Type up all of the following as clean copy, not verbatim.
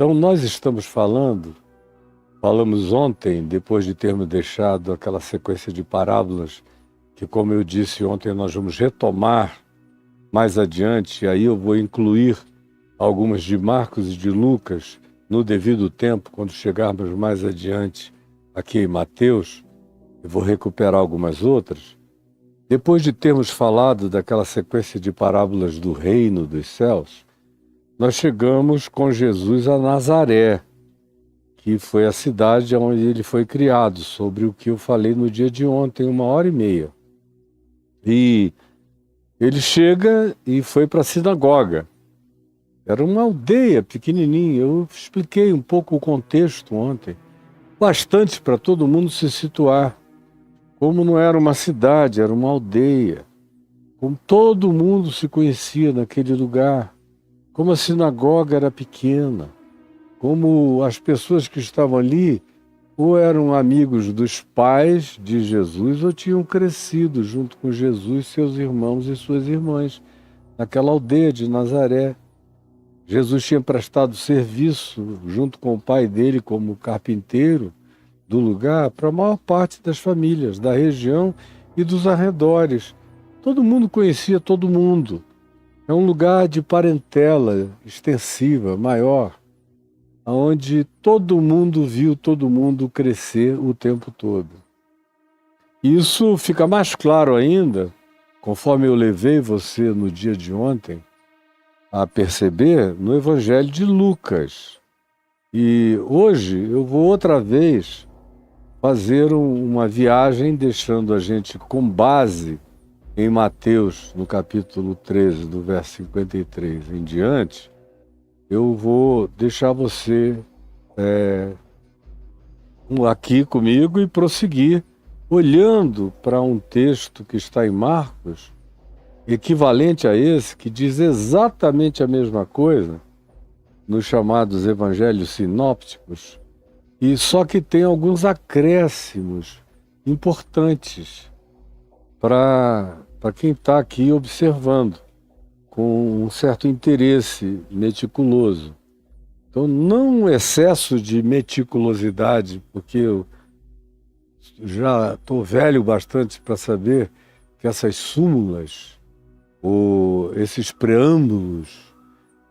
Então, nós estamos falamos ontem, depois de termos deixado aquela sequência de parábolas, que, como eu disse ontem, nós vamos retomar mais adiante, e aí eu vou incluir algumas de Marcos e de Lucas no devido tempo, quando chegarmos mais adiante aqui em Mateus, eu vou recuperar algumas outras. Depois de termos falado daquela sequência de parábolas do reino dos céus, nós chegamos com Jesus a Nazaré, que foi a cidade onde ele foi criado, sobre o que eu falei no dia de ontem, 1h30. E ele chega e foi para a sinagoga. Era uma aldeia pequenininha. Eu expliquei um pouco o contexto ontem, bastante para todo mundo se situar. Como não era uma cidade, era uma aldeia. Como todo mundo se conhecia naquele lugar. Como a sinagoga era pequena. Como as pessoas que estavam ali ou eram amigos dos pais de Jesus ou tinham crescido junto com Jesus, seus irmãos e suas irmãs, naquela aldeia de Nazaré. Jesus tinha prestado serviço junto com o pai dele como carpinteiro do lugar para a maior parte das famílias da região e dos arredores. Todo mundo conhecia todo mundo. É um lugar de parentela extensiva, maior, onde todo mundo viu todo mundo crescer o tempo todo. Isso fica mais claro ainda, conforme eu levei você no dia de ontem a perceber, no Evangelho de Lucas. E hoje eu vou outra vez fazer uma viagem, deixando a gente com base em Mateus, no capítulo 13, do verso 53 em diante. Eu vou deixar você aqui comigo e prosseguir olhando para um texto que está em Marcos, equivalente a esse, que diz exatamente a mesma coisa nos chamados evangelhos sinópticos, e só que tem alguns acréscimos importantes para quem está aqui observando com um certo interesse meticuloso. Então, não um excesso de meticulosidade, porque eu já estou velho bastante para saber que essas súmulas ou esses preâmbulos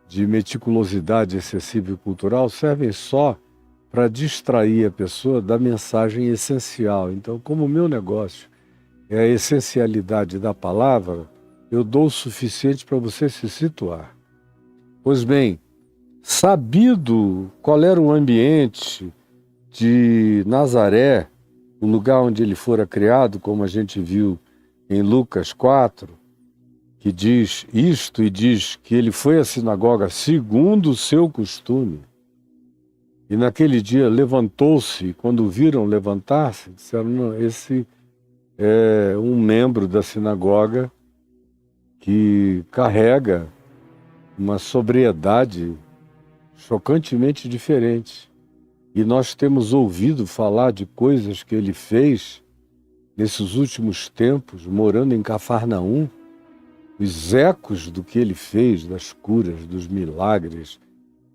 de meticulosidade excessiva e cultural servem só para distrair a pessoa da mensagem essencial. Então, como o meu negócio é a essencialidade da palavra, eu dou o suficiente para você se situar. Pois bem, sabido qual era o ambiente de Nazaré, o lugar onde ele fora criado, como a gente viu em Lucas 4, que diz isto e diz que ele foi à sinagoga segundo o seu costume. E naquele dia levantou-se, e quando o viram levantar-se, disseram, não, esse é um membro da sinagoga que carrega uma sobriedade chocantemente diferente. E nós temos ouvido falar de coisas que ele fez nesses últimos tempos, morando em Cafarnaum, os ecos do que ele fez, das curas, dos milagres,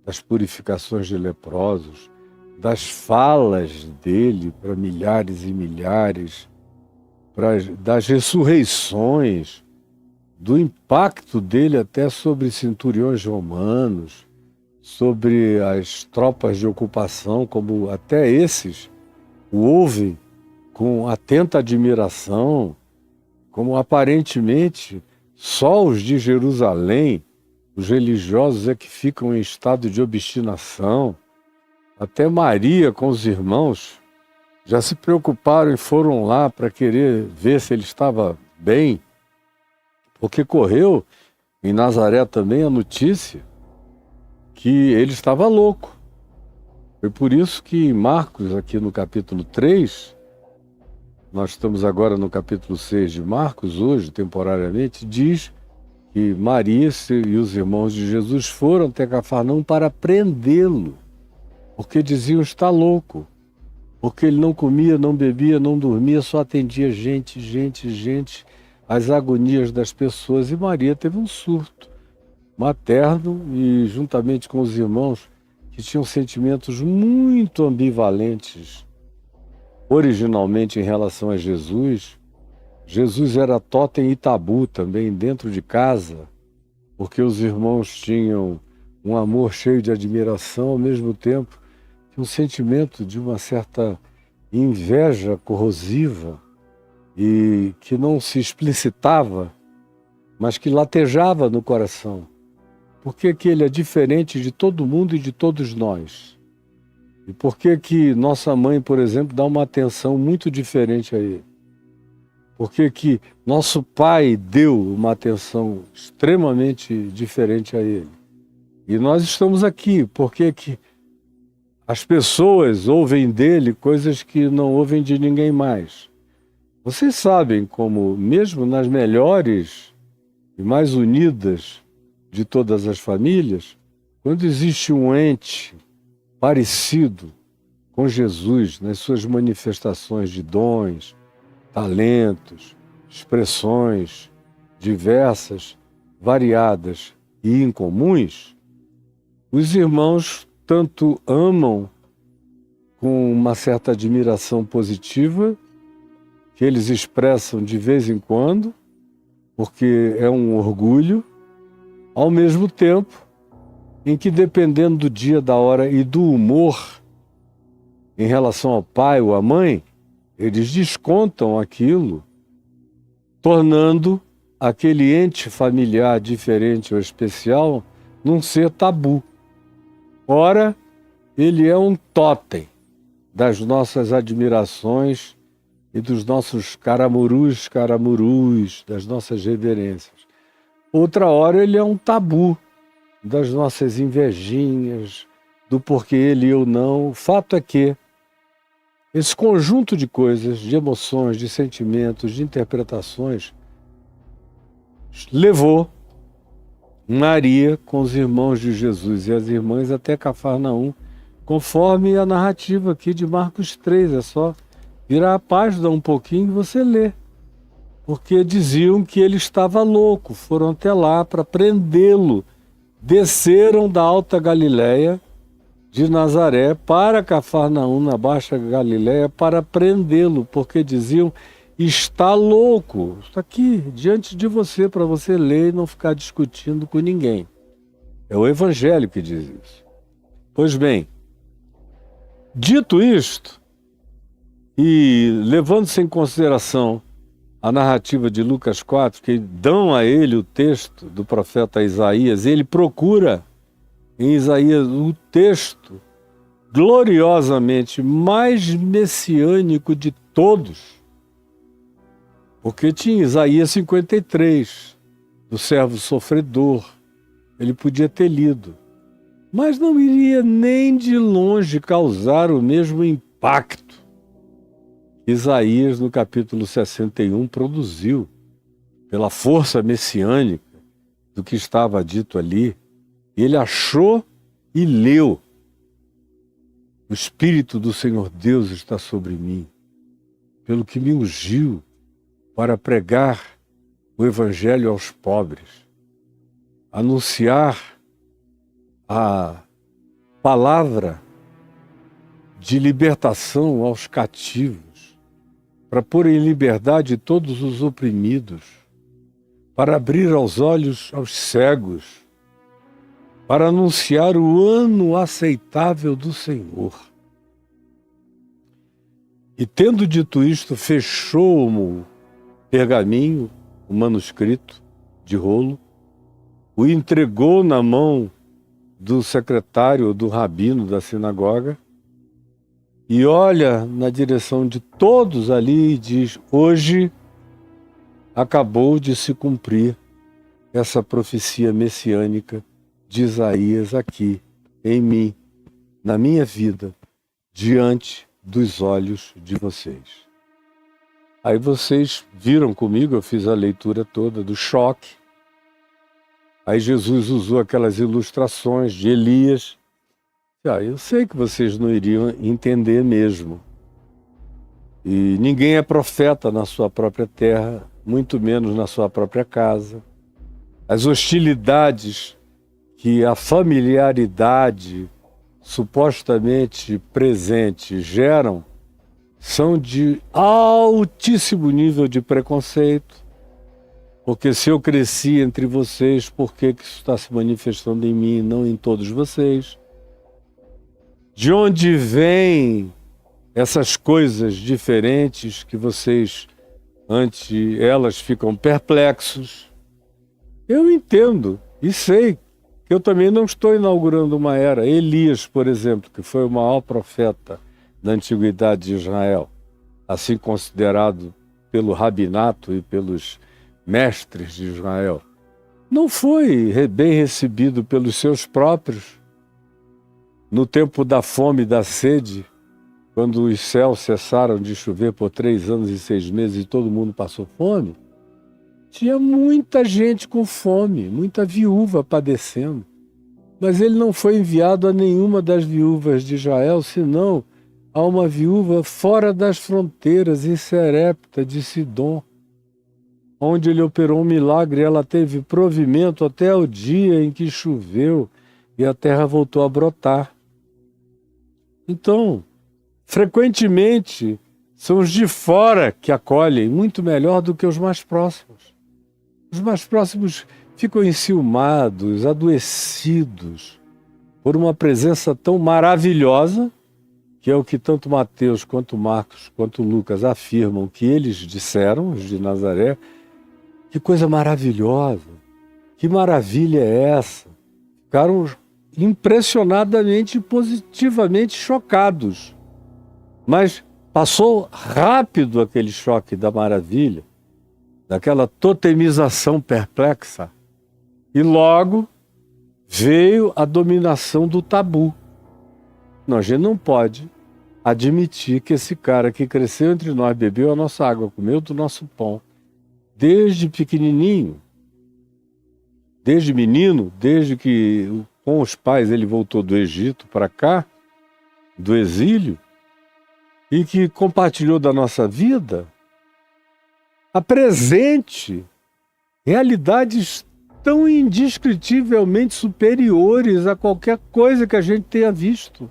das purificações de leprosos, das falas dele para milhares e milhares, das ressurreições, do impacto dele até sobre centuriões romanos, sobre as tropas de ocupação, como até esses o ouvem com atenta admiração, como aparentemente só os de Jerusalém, os religiosos é que ficam em estado de obstinação. Até Maria com os irmãos já se preocuparam e foram lá para querer ver se ele estava bem, porque correu em Nazaré também a notícia que ele estava louco. Foi por isso que em Marcos, aqui no capítulo 3, nós estamos agora no capítulo 6 de Marcos, hoje, temporariamente, diz que Maria e os irmãos de Jesus foram até Cafarnaum para prendê-lo, porque diziam está louco, porque ele não comia, não bebia, não dormia, só atendia gente, as agonias das pessoas, e Maria teve um surto materno e, juntamente com os irmãos, que tinham sentimentos muito ambivalentes, originalmente em relação a Jesus. Jesus era totem e tabu também dentro de casa, porque os irmãos tinham um amor cheio de admiração, ao mesmo tempo que um sentimento de uma certa inveja corrosiva e que não se explicitava, mas que latejava no coração. Por que que ele é diferente de todo mundo e de todos nós? E por que que nossa mãe, por exemplo, dá uma atenção muito diferente a ele? Por que que nosso pai deu uma atenção extremamente diferente a ele? E nós estamos aqui, por que que as pessoas ouvem dele coisas que não ouvem de ninguém mais? Vocês sabem como, mesmo nas melhores e mais unidas de todas as famílias, quando existe um ente parecido com Jesus nas suas manifestações de dons, talentos, expressões diversas, variadas e incomuns, os irmãos tanto amam com uma certa admiração positiva, que eles expressam de vez em quando, porque é um orgulho, ao mesmo tempo em que, dependendo do dia, da hora e do humor em relação ao pai ou à mãe, eles descontam aquilo, tornando aquele ente familiar diferente ou especial num ser tabu. Ora, ele é um totem das nossas admirações e dos nossos caramurus, das nossas reverências. Outra hora ele é um tabu das nossas invejinhas, do porquê ele e eu não. O fato é que esse conjunto de coisas, de emoções, de sentimentos, de interpretações, levou Maria com os irmãos de Jesus e as irmãs até Cafarnaum, conforme a narrativa aqui de Marcos 3. É só virar a página um pouquinho e você lê. Porque diziam que ele estava louco, foram até lá para prendê-lo. Desceram da Alta Galileia, de Nazaré, para Cafarnaum, na Baixa Galileia, para prendê-lo, porque diziam: está louco, está aqui diante de você, para você ler e não ficar discutindo com ninguém. É o Evangelho que diz isso. Pois bem, dito isto, e levando-se em consideração a narrativa de Lucas 4, que dão a ele o texto do profeta Isaías, ele procura em Isaías o texto gloriosamente mais messiânico de todos, porque tinha Isaías 53, do servo sofredor, ele podia ter lido, mas não iria nem de longe causar o mesmo impacto que Isaías, no capítulo 61, produziu, pela força messiânica do que estava dito ali. Ele achou e leu: o Espírito do Senhor Deus está sobre mim, pelo que me ungiu para pregar o Evangelho aos pobres, anunciar a palavra de libertação aos cativos, para pôr em liberdade todos os oprimidos, para abrir aos olhos aos cegos, para anunciar o ano aceitável do Senhor. E tendo dito isto, fechou o pergaminho, o manuscrito de rolo, o entregou na mão do secretário, do rabino da sinagoga, e olha na direção de todos ali e diz: hoje acabou de se cumprir essa profecia messiânica de Isaías aqui, em mim, na minha vida, diante dos olhos de vocês. Aí vocês viram comigo, eu fiz a leitura toda do choque. Aí Jesus usou aquelas ilustrações de Elias. Eu sei que vocês não iriam entender mesmo. E ninguém é profeta na sua própria terra, muito menos na sua própria casa. As hostilidades que a familiaridade supostamente presentes geram são de altíssimo nível de preconceito. Porque se eu cresci entre vocês, por que isso está se manifestando em mim e não em todos vocês? De onde vêm essas coisas diferentes que vocês, ante elas, ficam perplexos? Eu entendo e sei que eu também não estou inaugurando uma era. Elias, por exemplo, que foi o maior profeta da antiguidade de Israel, assim considerado pelo rabinato e pelos mestres de Israel, não foi bem recebido pelos seus próprios. No tempo da fome e da sede, quando os céus cessaram de chover por 3 anos e 6 meses e todo mundo passou fome, tinha muita gente com fome, muita viúva padecendo. Mas ele não foi enviado a nenhuma das viúvas de Israel, senão a uma viúva fora das fronteiras, em Serepta de Sidom, onde ele operou um milagre. Ela teve provimento até o dia em que choveu e a terra voltou a brotar. Então, frequentemente, são os de fora que acolhem muito melhor do que os mais próximos. Os mais próximos ficam enciumados, adoecidos por uma presença tão maravilhosa, que é o que tanto Mateus, quanto Marcos, quanto Lucas afirmam que eles disseram, os de Nazaré. Que coisa maravilhosa, que maravilha é essa? Ficaram impressionadamente, positivamente chocados. Mas passou rápido aquele choque da maravilha, daquela totemização perplexa, e logo veio a dominação do tabu. Não, a gente não pode admitir que esse cara que cresceu entre nós, bebeu a nossa água, comeu do nosso pão, desde pequenininho, desde menino, desde que com os pais ele voltou do Egito para cá, do exílio, e que compartilhou da nossa vida, apresente realidades tão indescritivelmente superiores a qualquer coisa que a gente tenha visto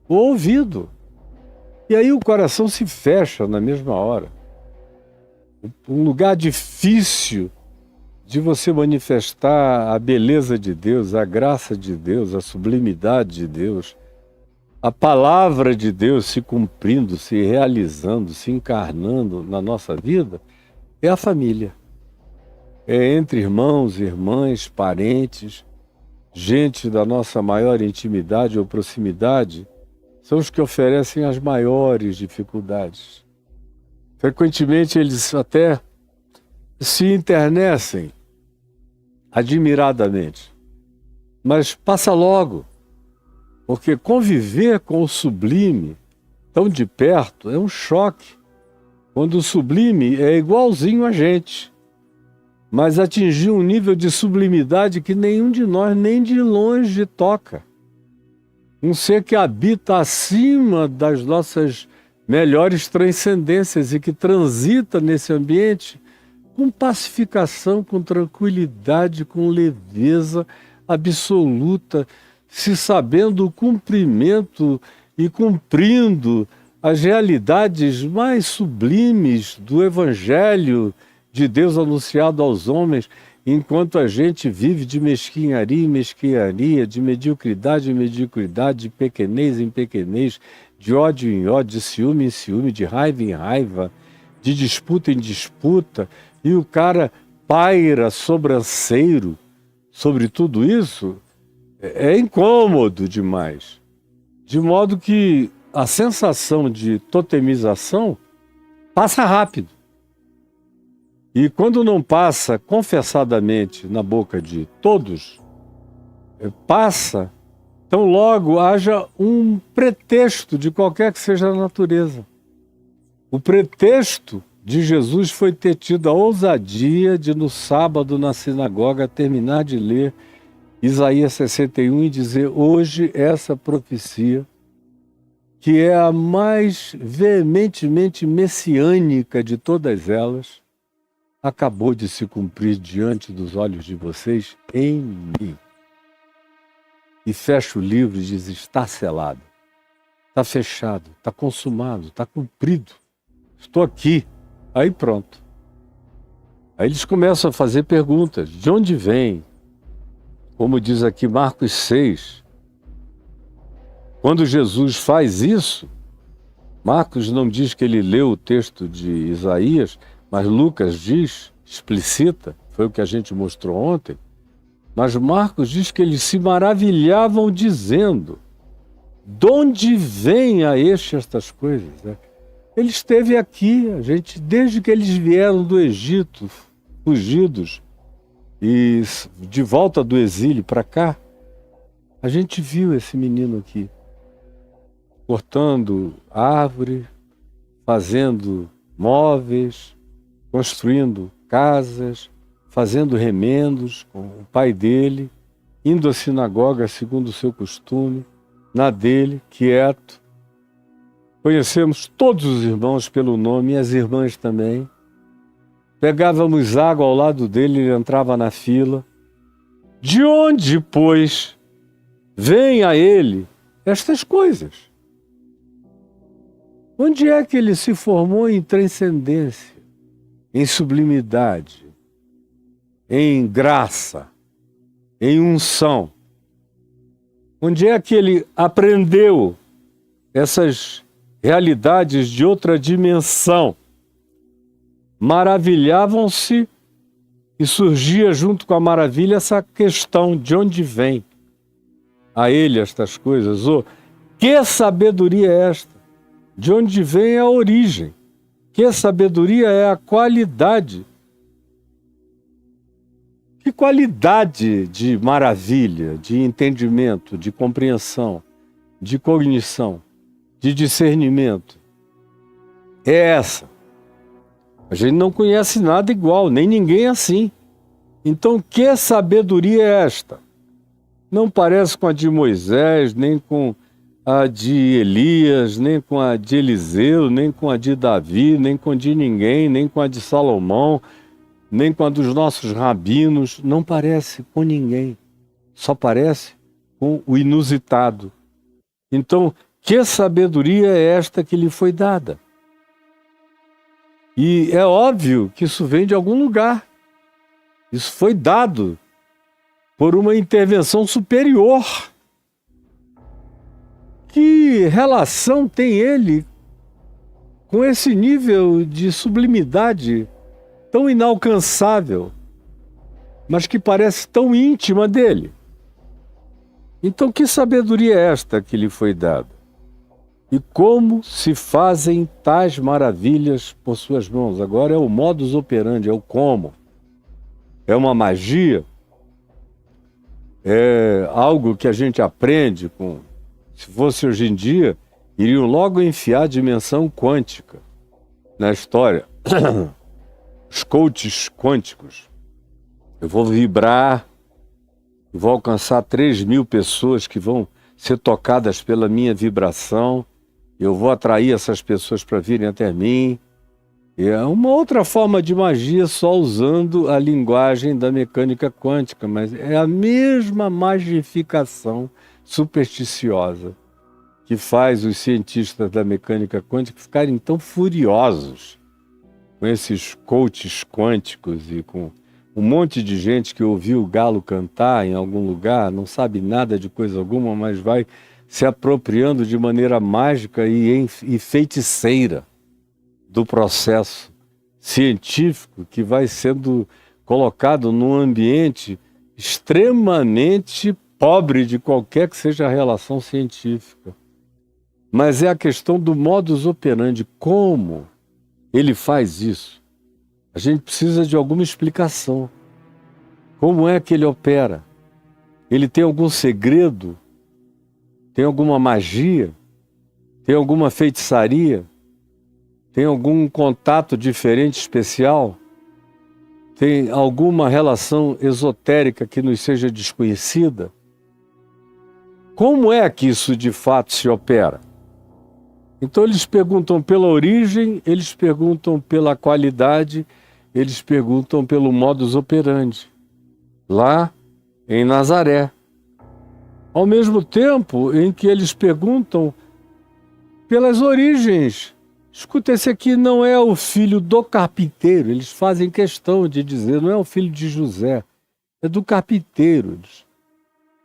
ou ouvido. E aí o coração se fecha na mesma hora. Um lugar difícil de você manifestar a beleza de Deus, a graça de Deus, a sublimidade de Deus, a palavra de Deus se cumprindo, se realizando, se encarnando na nossa vida, é a família. É entre irmãos, irmãs, parentes, gente da nossa maior intimidade ou proximidade, são os que oferecem as maiores dificuldades. Frequentemente eles até se internecem admiradamente, mas passa logo, porque conviver com o sublime tão de perto é um choque, quando o sublime é igualzinho a gente, mas atingiu um nível de sublimidade que nenhum de nós nem de longe toca. Um ser que habita acima das nossas melhores transcendências e que transita nesse ambiente com pacificação, com tranquilidade, com leveza absoluta, se sabendo o cumprimento e cumprindo as realidades mais sublimes do Evangelho de Deus anunciado aos homens, enquanto a gente vive de mesquinharia em mesquinharia, de mediocridade em mediocridade, de pequenez em pequenez, de ódio em ódio, de ciúme em ciúme, de raiva em raiva, de disputa em disputa, e o cara paira sobranceiro sobre tudo isso, é incômodo demais. De modo que a sensação de totemização passa rápido. E quando não passa confessadamente na boca de todos, passa, então logo haja um pretexto de qualquer que seja a natureza. O pretexto de Jesus foi ter tido a ousadia de, no sábado, na sinagoga, terminar de ler Isaías 61 e dizer: hoje essa profecia, que é a mais veementemente messiânica de todas elas, acabou de se cumprir diante dos olhos de vocês em mim. e fecha o livro e diz: está selado, está fechado, está consumado, está cumprido, estou aqui. Aí pronto. Aí eles começam a fazer perguntas: de onde vem? Como diz aqui Marcos 6, quando Jesus faz isso, Marcos não diz que ele leu o texto de Isaías, mas Lucas diz, explicita, foi o que a gente mostrou ontem, mas Marcos diz que eles se maravilhavam dizendo: de onde vem a este estas coisas? Ele esteve aqui, a gente, desde que eles vieram do Egito, fugidos, e de volta do exílio para cá, a gente viu esse menino aqui, cortando árvore, fazendo móveis, construindo casas, fazendo remendos com o pai dele, indo à sinagoga segundo o seu costume, na dele, quieto. Conhecemos todos os irmãos pelo nome e as irmãs também. Pegávamos água ao lado dele, ele entrava na fila. De onde, pois, vem a ele estas coisas? Onde é que ele se formou em transcendência, em sublimidade, em graça, em unção? Onde é que ele aprendeu essas realidades de outra dimensão? Maravilhavam-se e surgia junto com a maravilha essa questão: de onde vem a ele estas coisas? Ou que sabedoria é esta? De onde vem a origem? Que sabedoria é a qualidade? Que qualidade de maravilha, de entendimento, de compreensão, de cognição, de discernimento é essa? A gente não conhece nada igual, nem ninguém assim. Então, que sabedoria é esta? Não parece com a de Moisés, nem com a de Elias, nem com a de Eliseu, nem com a de Davi, nem com a de ninguém, nem com a de Salomão, nem com a dos nossos rabinos. Não parece com ninguém. Só parece com o inusitado. Então, que sabedoria é esta que lhe foi dada? E é óbvio que isso vem de algum lugar. Isso foi dado por uma intervenção superior. Que relação tem ele com esse nível de sublimidade tão inalcançável, mas que parece tão íntima dele? Então, que sabedoria é esta que lhe foi dada? E como se fazem tais maravilhas por suas mãos? Agora é o modus operandi, é o como. É uma magia? É algo que a gente aprende com... Se fosse hoje em dia, iriam logo enfiar a dimensão quântica na história. Os coaches quânticos. Eu vou vibrar, vou alcançar 3.000 pessoas que vão ser tocadas pela minha vibração. Eu vou atrair essas pessoas para virem até mim. E é uma outra forma de magia, só usando a linguagem da mecânica quântica, mas é a mesma magificação supersticiosa que faz os cientistas da mecânica quântica ficarem tão furiosos com esses coaches quânticos e com um monte de gente que ouviu o galo cantar em algum lugar, não sabe nada de coisa alguma, mas vai se apropriando de maneira mágica e feiticeira do processo científico que vai sendo colocado num ambiente extremamente pobre de qualquer que seja a relação científica. Mas é a questão do modus operandi, como ele faz isso. A gente precisa de alguma explicação. Como é que ele opera? Ele tem algum segredo? Tem alguma magia? Tem alguma feitiçaria? Tem algum contato diferente, especial? Tem alguma relação esotérica que nos seja desconhecida? Como é que isso de fato se opera? Então eles perguntam pela origem, eles perguntam pela qualidade, eles perguntam pelo modus operandi. Lá em Nazaré, Ao mesmo tempo em que eles perguntam pelas origens. Escuta, esse aqui não é o filho do carpinteiro. Eles fazem questão de dizer, não é o filho de José, é do carpinteiro. Eles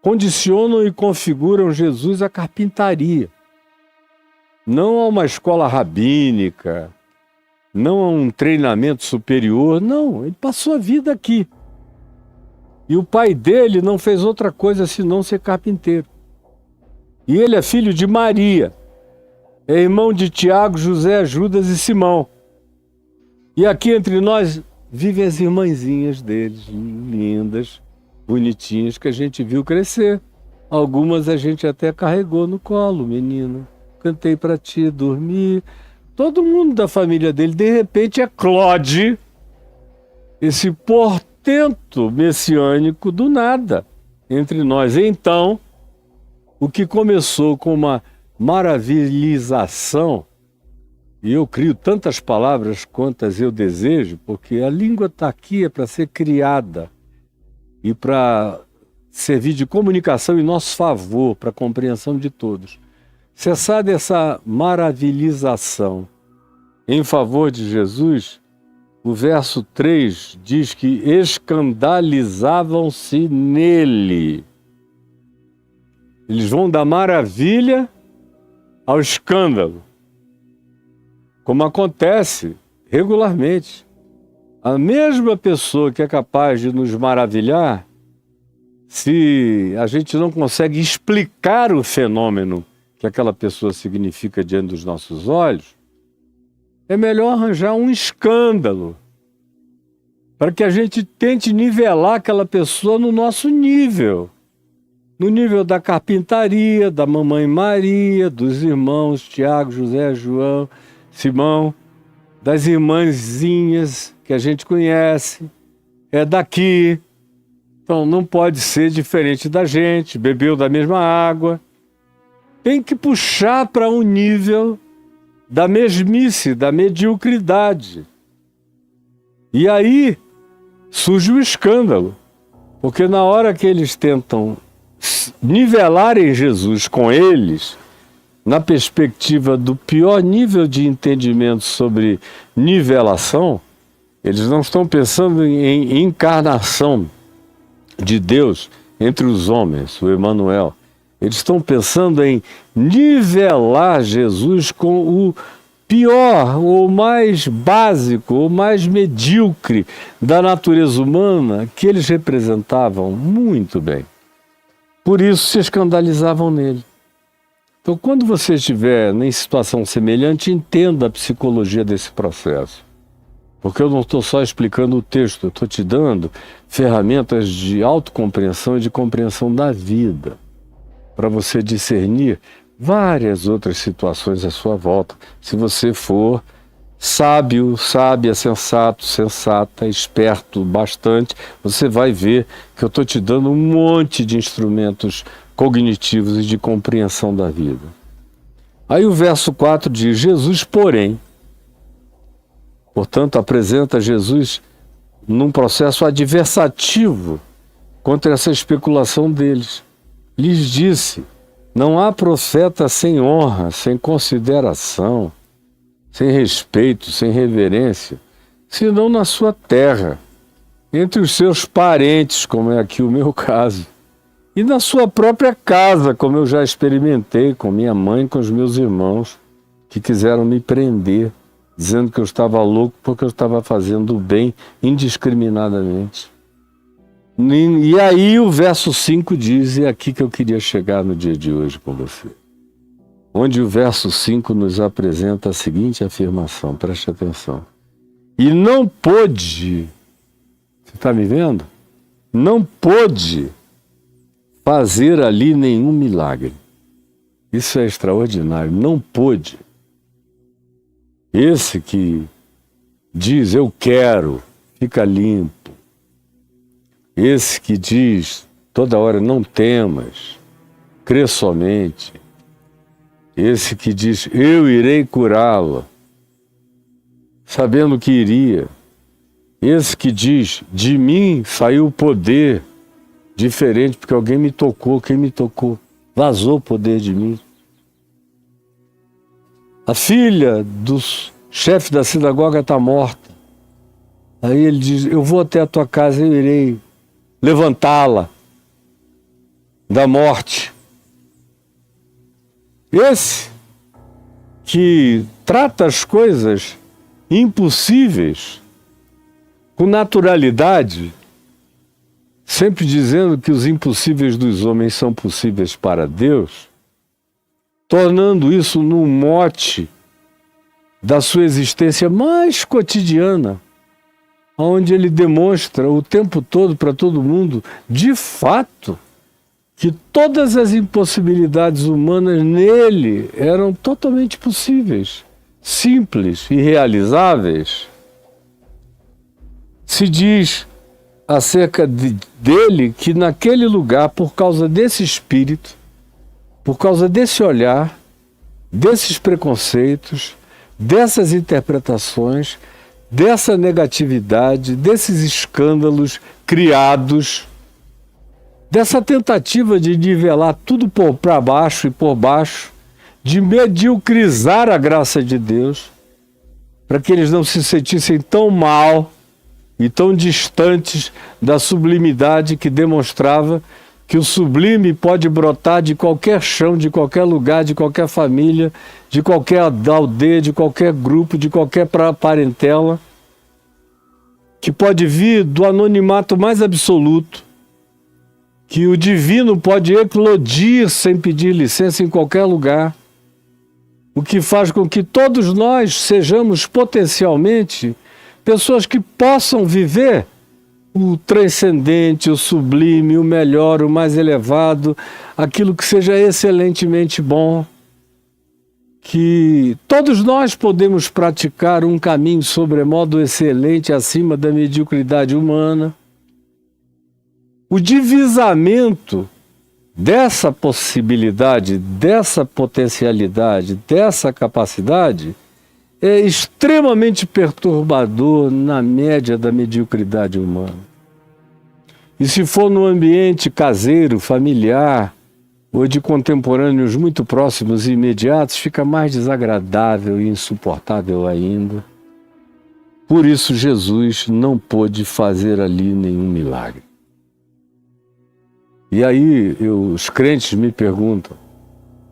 condicionam e configuram Jesus à carpintaria. Não a uma escola rabínica, não a um treinamento superior, não. Ele passou a vida aqui. E o pai dele não fez outra coisa senão ser carpinteiro. E ele é filho de Maria. É irmão de Tiago, José, Judas e Simão. E aqui entre nós vivem as irmãzinhas deles, lindas, bonitinhas, que a gente viu crescer. Algumas a gente até carregou no colo, menina. Cantei pra ti, dormi. Todo mundo da família dele, de repente, é Claude, esse portento messiânico do nada entre nós. Então, o que começou com uma maravilhização, e eu crio tantas palavras quantas eu desejo, porque a língua está aqui é para ser criada e para servir de comunicação em nosso favor, para a compreensão de todos. Cessada essa maravilhização em favor de Jesus, o verso 3 diz que escandalizavam-se nele. Eles vão da maravilha ao escândalo, como acontece regularmente. A mesma pessoa que é capaz de nos maravilhar, se a gente não consegue explicar o fenômeno que aquela pessoa significa diante dos nossos olhos, é melhor arranjar um escândalo para que a gente tente nivelar aquela pessoa no nosso nível. No nível da carpintaria, da mamãe Maria, dos irmãos Tiago, José, João, Simão, das irmãzinhas que a gente conhece, é daqui. Então não pode ser diferente da gente, bebeu da mesma água. Tem que puxar para um nível da mesmice, da mediocridade. E aí surge o escândalo, porque na hora que eles tentam nivelarem Jesus com eles, na perspectiva do pior nível de entendimento sobre nivelação, eles não estão pensando em encarnação de Deus entre os homens, o Emanuel. Eles estão pensando em nivelar Jesus com o pior, ou mais básico, ou mais medíocre da natureza humana que eles representavam muito bem. Por isso se escandalizavam nele. Então, quando você estiver em situação semelhante, entenda a psicologia desse processo. Porque eu não estou só explicando o texto, eu estou te dando ferramentas de autocompreensão e de compreensão da vida, para você discernir várias outras situações à sua volta. Se você for sábio, sábia, sensato, sensata, esperto bastante, você vai ver que eu estou te dando um monte de instrumentos cognitivos e de compreensão da vida. Aí o verso 4 diz, Jesus, porém, portanto, apresenta Jesus num processo adversativo contra essa especulação deles. Lhes disse, não há profeta sem honra, sem consideração, sem respeito, sem reverência, senão na sua terra, entre os seus parentes, como é aqui o meu caso, e na sua própria casa, como eu já experimentei com minha mãe e com os meus irmãos, que quiseram me prender, dizendo que eu estava louco porque eu estava fazendo o bem indiscriminadamente. E aí o verso 5 diz, e é aqui que eu queria chegar no dia de hoje com você, onde o verso 5 nos apresenta a seguinte afirmação, preste atenção. E não pôde, você está me vendo? Não pôde fazer ali nenhum milagre. Isso é extraordinário, não pôde. Esse que diz, eu quero, fica limpo. Esse que diz, toda hora, não temas, crê somente. Esse que diz, eu irei curá-la, sabendo que iria. Esse que diz, de mim saiu o poder, diferente, porque alguém me tocou. Quem me tocou? Vazou o poder de mim. A filha do chefe da sinagoga está morta. Aí ele diz, eu vou até a tua casa e eu irei levantá-la da morte. Esse que trata as coisas impossíveis com naturalidade, sempre dizendo que os impossíveis dos homens são possíveis para Deus, tornando isso num mote da sua existência mais cotidiana, onde ele demonstra o tempo todo para todo mundo, de fato, que todas as impossibilidades humanas nele eram totalmente possíveis, simples e realizáveis. Se diz acerca dele que naquele lugar, por causa desse espírito, por causa desse olhar, desses preconceitos, dessas interpretações, dessa negatividade, desses escândalos criados, dessa tentativa de nivelar tudo para baixo e por baixo, de mediocrizar a graça de Deus, para que eles não se sentissem tão mal e tão distantes da sublimidade que demonstrava que o sublime pode brotar de qualquer chão, de qualquer lugar, de qualquer família, de qualquer aldeia, de qualquer grupo, de qualquer parentela, que pode vir do anonimato mais absoluto, que o divino pode eclodir sem pedir licença em qualquer lugar, o que faz com que todos nós sejamos potencialmente pessoas que possam viver o transcendente, o sublime, o melhor, o mais elevado, aquilo que seja excelentemente bom, que todos nós podemos praticar um caminho sobremodo excelente acima da mediocridade humana. O divisamento dessa possibilidade, dessa potencialidade, dessa capacidade é extremamente perturbador na média da mediocridade humana. E se for no ambiente caseiro, familiar, ou de contemporâneos muito próximos e imediatos, fica mais desagradável e insuportável ainda. Por isso Jesus não pôde fazer ali nenhum milagre. E aí os crentes me perguntam,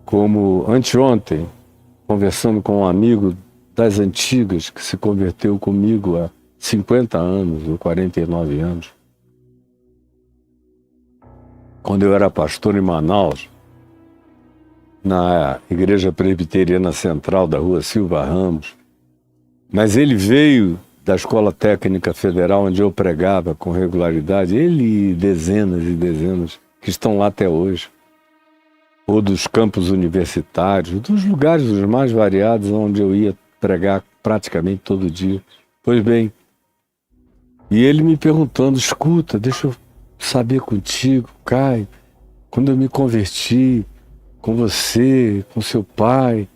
como anteontem, conversando com um amigo das antigas, que se converteu comigo há 50 anos ou 49 anos, quando eu era pastor em Manaus, na Igreja Presbiteriana Central da Rua Silva Ramos, mas ele veio da Escola Técnica Federal, onde eu pregava com regularidade, ele e dezenas que estão lá até hoje, ou dos campos universitários, dos lugares os mais variados onde eu ia pregar praticamente todo dia. Pois bem, e ele me perguntando, escuta, deixa eu saber contigo, Caio, quando eu me converti com você, com seu pai,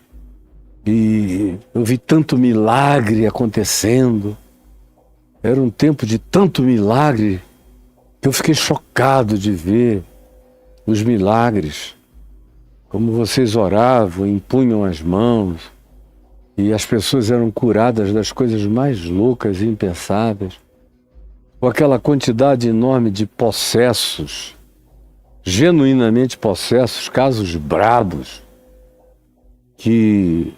e eu vi tanto milagre acontecendo, era um tempo de tanto milagre, que eu fiquei chocado de ver os milagres, como vocês oravam, impunham as mãos, e as pessoas eram curadas das coisas mais loucas e impensáveis, com aquela quantidade enorme de possessos, genuinamente possessos, casos brabos, que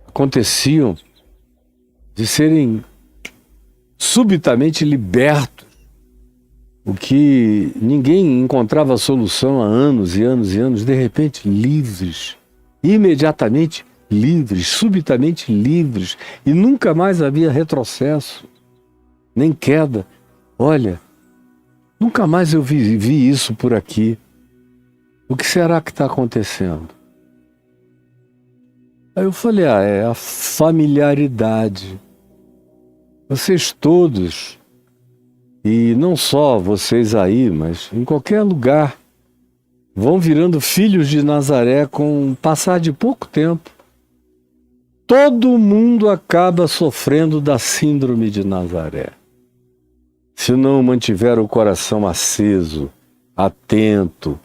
aconteciam de serem subitamente libertos, o que ninguém encontrava solução há anos e anos e anos, de repente livres, imediatamente livres, subitamente livres, e nunca mais havia retrocesso, nem queda. Olha, nunca mais eu vi isso por aqui. O que será que está acontecendo? Aí eu falei, é a familiaridade. Vocês todos, e não só vocês aí, mas em qualquer lugar, vão virando filhos de Nazaré com o passar de pouco tempo. Todo mundo acaba sofrendo da síndrome de Nazaré. Se não mantiver o coração aceso, atento,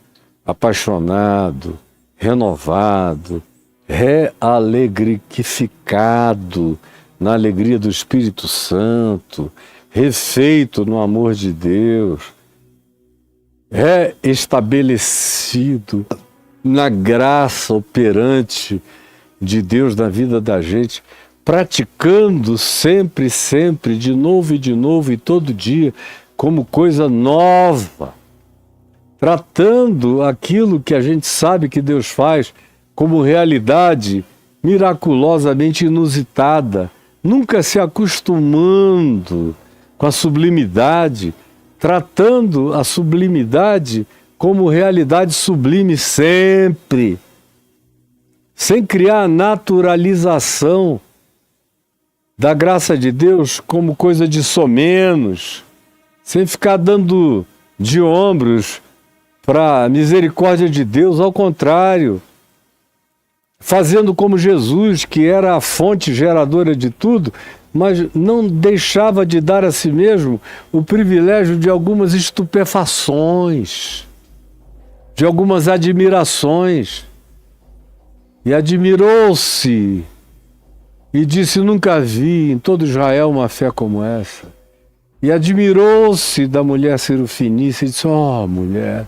apaixonado, renovado, realegrificado na alegria do Espírito Santo, refeito no amor de Deus, reestabelecido na graça operante de Deus na vida da gente, praticando sempre, sempre, de novo e todo dia, como coisa nova, tratando aquilo que a gente sabe que Deus faz como realidade miraculosamente inusitada, nunca se acostumando com a sublimidade, tratando a sublimidade como realidade sublime sempre, sem criar a naturalização da graça de Deus como coisa de somenos, sem ficar dando de ombros para a misericórdia de Deus, ao contrário, fazendo como Jesus, que era a fonte geradora de tudo, mas não deixava de dar a si mesmo o privilégio de algumas estupefações, de algumas admirações. E admirou-se e disse: nunca vi em todo Israel uma fé como essa. E admirou-se da mulher Sirofenícia e disse: ó, mulher,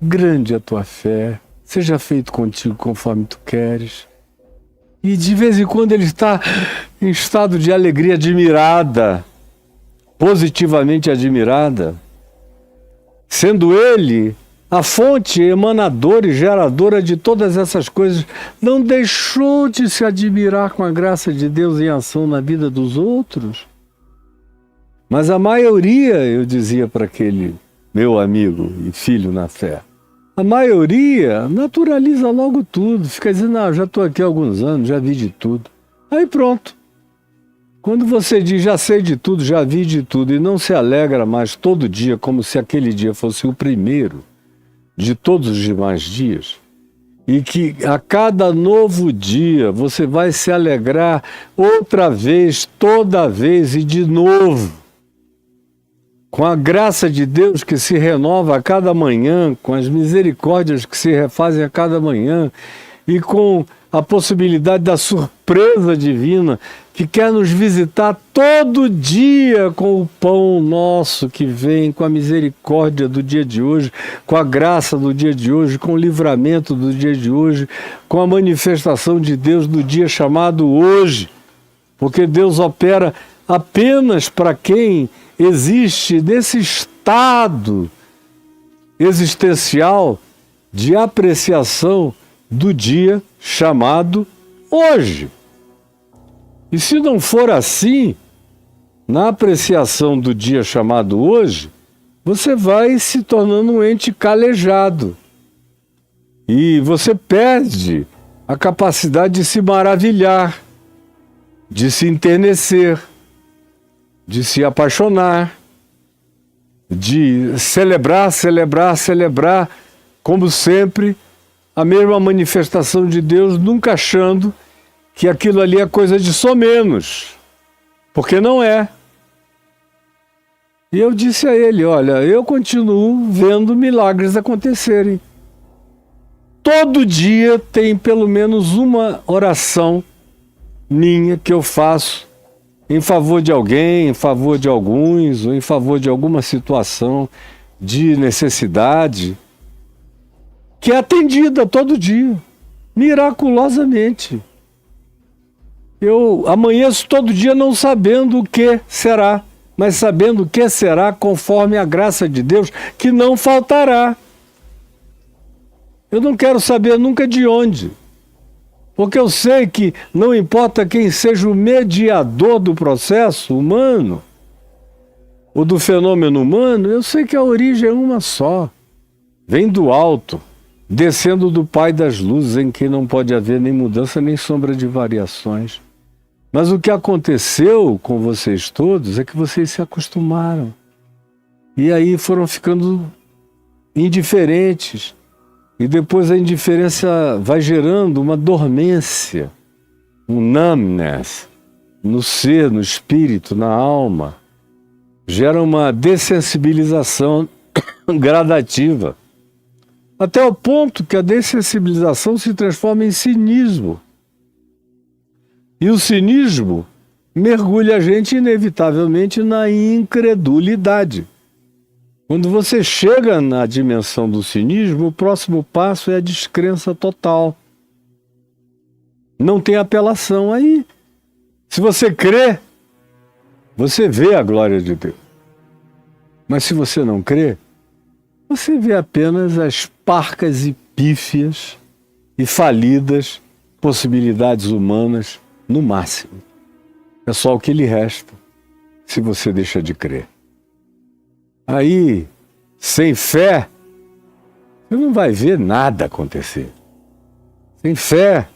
grande a tua fé, seja feito contigo conforme tu queres. E de vez em quando ele está em estado de alegria admirada, positivamente admirada, sendo ele a fonte emanadora e geradora de todas essas coisas. Não deixou de se admirar com a graça de Deus em ação na vida dos outros. Mas a maioria, eu dizia para aquele meu amigo e filho na fé, a maioria naturaliza logo tudo, fica dizendo: já estou aqui há alguns anos, já vi de tudo. Aí pronto. Quando você diz já sei de tudo, já vi de tudo, e não se alegra mais todo dia como se aquele dia fosse o primeiro de todos os demais dias, e que a cada novo dia você vai se alegrar outra vez, toda vez e de novo, com a graça de Deus que se renova a cada manhã, com as misericórdias que se refazem a cada manhã, e com a possibilidade da surpresa divina que quer nos visitar todo dia com o pão nosso que vem, com a misericórdia do dia de hoje, com a graça do dia de hoje, com o livramento do dia de hoje, com a manifestação de Deus do dia chamado hoje, porque Deus opera apenas para quem existe nesse estado existencial de apreciação do dia chamado hoje. E se não for assim, na apreciação do dia chamado hoje, você vai se tornando um ente calejado. E você perde a capacidade de se maravilhar, de se enternecer, de se apaixonar, de celebrar, como sempre, a mesma manifestação de Deus, nunca achando que aquilo ali é coisa de somenos, porque não é. E eu disse a ele: olha, eu continuo vendo milagres acontecerem. Todo dia tem pelo menos uma oração minha que eu faço em favor de alguém, em favor de alguns, ou em favor de alguma situação de necessidade, que é atendida todo dia, miraculosamente. Eu amanheço todo dia não sabendo o que será, mas sabendo o que será conforme a graça de Deus, que não faltará. Eu não quero saber nunca de onde, porque eu sei que não importa quem seja o mediador do processo humano, ou do fenômeno humano, eu sei que a origem é uma só. Vem do alto, descendo do Pai das luzes, em quem não pode haver nem mudança nem sombra de variações. Mas o que aconteceu com vocês todos é que vocês se acostumaram. E aí foram ficando indiferentes. E depois a indiferença vai gerando uma dormência, um numbness no ser, no espírito, na alma. Gera uma dessensibilização gradativa, até o ponto que a dessensibilização se transforma em cinismo. E o cinismo mergulha a gente inevitavelmente na incredulidade. Quando você chega na dimensão do cinismo, o próximo passo é a descrença total. Não tem apelação aí. Se você crê, você vê a glória de Deus. Mas se você não crê, você vê apenas as parcas e pífias e falidas possibilidades humanas no máximo. É só o que lhe resta se você deixa de crer. Aí, sem fé, você não vai ver nada acontecer. Sem fé,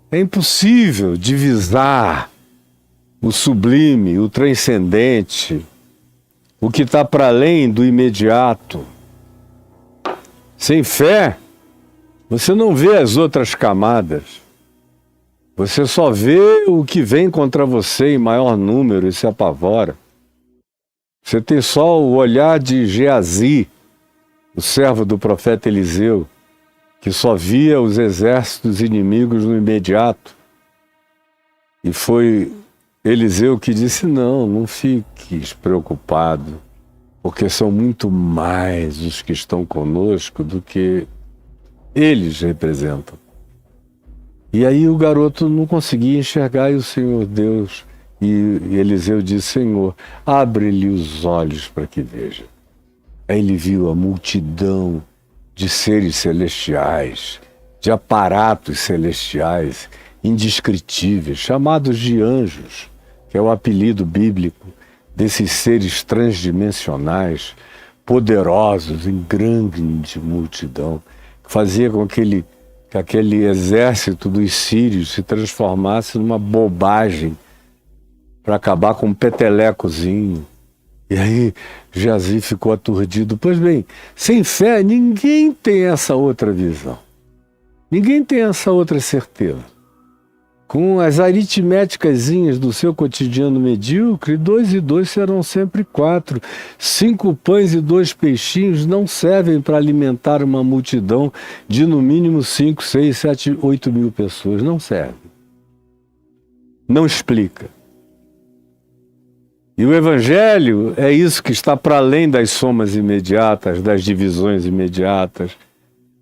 é impossível divisar o sublime, o transcendente, o que está para além do imediato. Sem fé, você não vê as outras camadas. Você só vê o que vem contra você em maior número e se apavora. Você tem só o olhar de Geazi, o servo do profeta Eliseu, que só via os exércitos inimigos no imediato. E foi Eliseu que disse, não fiques preocupado, porque são muito mais os que estão conosco do que eles representam. E aí o garoto não conseguia enxergar e o Senhor Deus, e Eliseu disse, Senhor, abre-lhe os olhos para que veja. Aí ele viu a multidão de seres celestiais, de aparatos celestiais, indescritíveis, chamados de anjos, que é o apelido bíblico desses seres transdimensionais, poderosos em grande multidão, que fazia com que aquele exército dos sírios se transformasse numa bobagem para acabar com um petelecozinho. E aí Geazi ficou aturdido. Pois bem, sem fé ninguém tem essa outra visão. Ninguém tem essa outra certeza. Com as aritméticazinhas do seu cotidiano medíocre, 2 e 2 serão sempre 4. 5 pães e 2 peixinhos não servem para alimentar uma multidão de no mínimo 5, 6, 7, 8 mil pessoas. Não serve. Não explica. E o Evangelho é isso que está para além das somas imediatas, das divisões imediatas,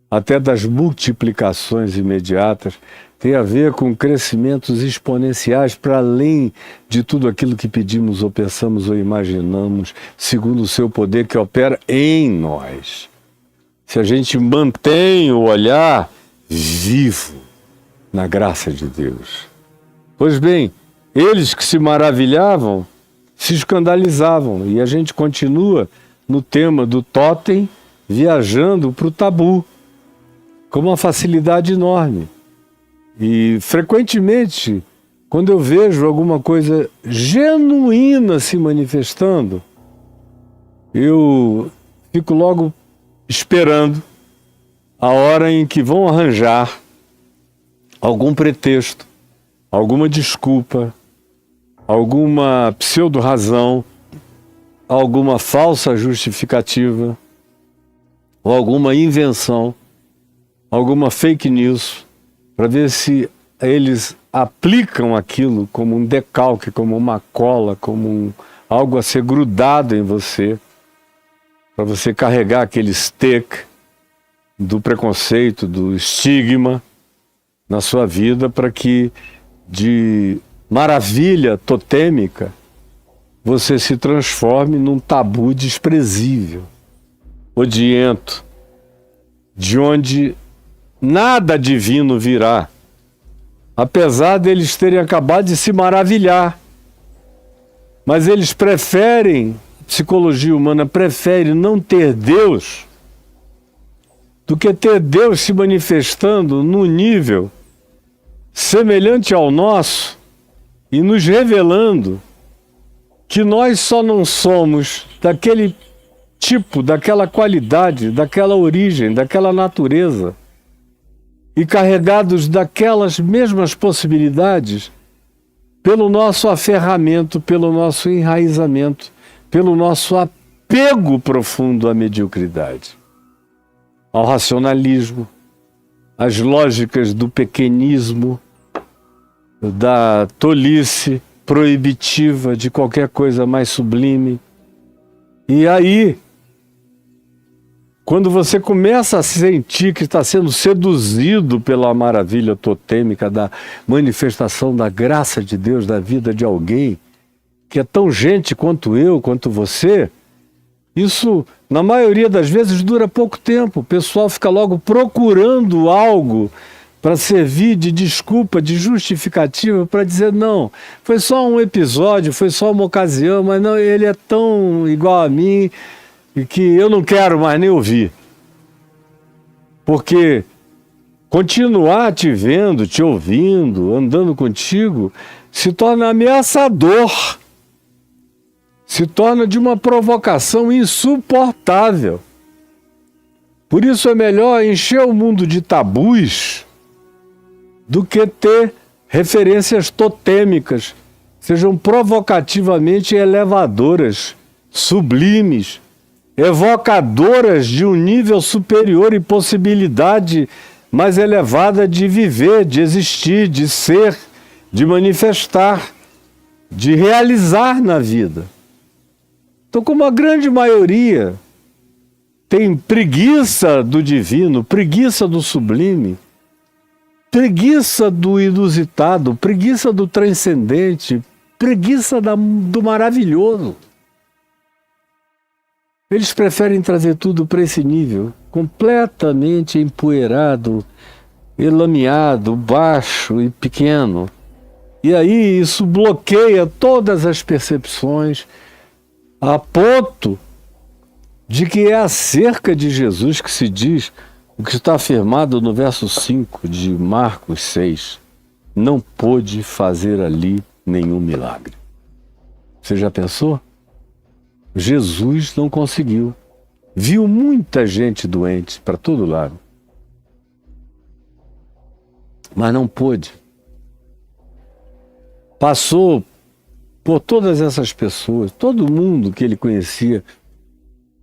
até das multiplicações imediatas. Tem a ver com crescimentos exponenciais para além de tudo aquilo que pedimos ou pensamos ou imaginamos, segundo o seu poder que opera em nós. Se a gente mantém o olhar vivo na graça de Deus. Pois bem, eles que se maravilhavam, se escandalizavam, e a gente continua no tema do tótem, viajando para o tabu, com uma facilidade enorme. E frequentemente, quando eu vejo alguma coisa genuína se manifestando, eu fico logo esperando a hora em que vão arranjar algum pretexto, alguma desculpa, alguma pseudo-razão, alguma falsa justificativa, ou alguma invenção, alguma fake news, para ver se eles aplicam aquilo como um decalque, como uma cola, como algo a ser grudado em você, para você carregar aquele stick do preconceito, do estigma na sua vida, para que de maravilha totêmica você se transforme num tabu desprezível, odiento, de onde nada divino virá, apesar deles terem acabado de se maravilhar. Mas eles preferem, a psicologia humana prefere não ter Deus do que ter Deus se manifestando num nível semelhante ao nosso e nos revelando que nós só não somos daquele tipo, daquela qualidade, daquela origem, daquela natureza, e carregados daquelas mesmas possibilidades pelo nosso aferramento, pelo nosso enraizamento, pelo nosso apego profundo à mediocridade, ao racionalismo, às lógicas do pequenismo, da tolice proibitiva de qualquer coisa mais sublime. E aí, quando você começa a sentir que está sendo seduzido pela maravilha totêmica da manifestação da graça de Deus na vida de alguém, que é tão gente quanto eu, quanto você, isso, na maioria das vezes, dura pouco tempo. O pessoal fica logo procurando algo para servir de desculpa, de justificativa, para dizer, não, foi só um episódio, foi só uma ocasião, mas não, ele é tão igual a mim que eu não quero mais nem ouvir. Porque continuar te vendo, te ouvindo, andando contigo, se torna ameaçador. Se torna de uma provocação insuportável. Por isso é melhor encher o mundo de tabus do que ter referências totêmicas, sejam provocativamente elevadoras, sublimes, evocadoras de um nível superior e possibilidade mais elevada de viver, de existir, de ser, de manifestar, de realizar na vida. Então, como a grande maioria tem preguiça do divino, preguiça do sublime, preguiça do inusitado, preguiça do transcendente, preguiça do maravilhoso, eles preferem trazer tudo para esse nível, completamente empoeirado, elameado, baixo e pequeno. E aí isso bloqueia todas as percepções, a ponto de que é acerca de Jesus que se diz o que está afirmado no verso 5 de Marcos 6. Não pôde fazer ali nenhum milagre. Você já pensou? Jesus não conseguiu. Viu muita gente doente para todo lado, mas não pôde. Passou por todas essas pessoas, todo mundo que ele conhecia,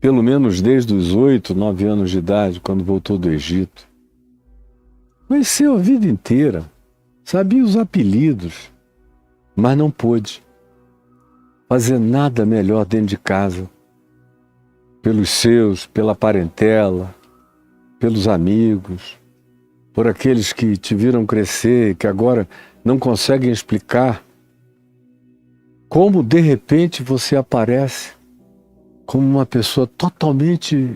pelo menos desde os 8, 9 anos de idade, quando voltou do Egito. Conheceu a vida inteira, sabia os apelidos, mas não pôde fazer nada melhor dentro de casa, pelos seus, pela parentela, pelos amigos, por aqueles que te viram crescer e que agora não conseguem explicar como de repente você aparece como uma pessoa totalmente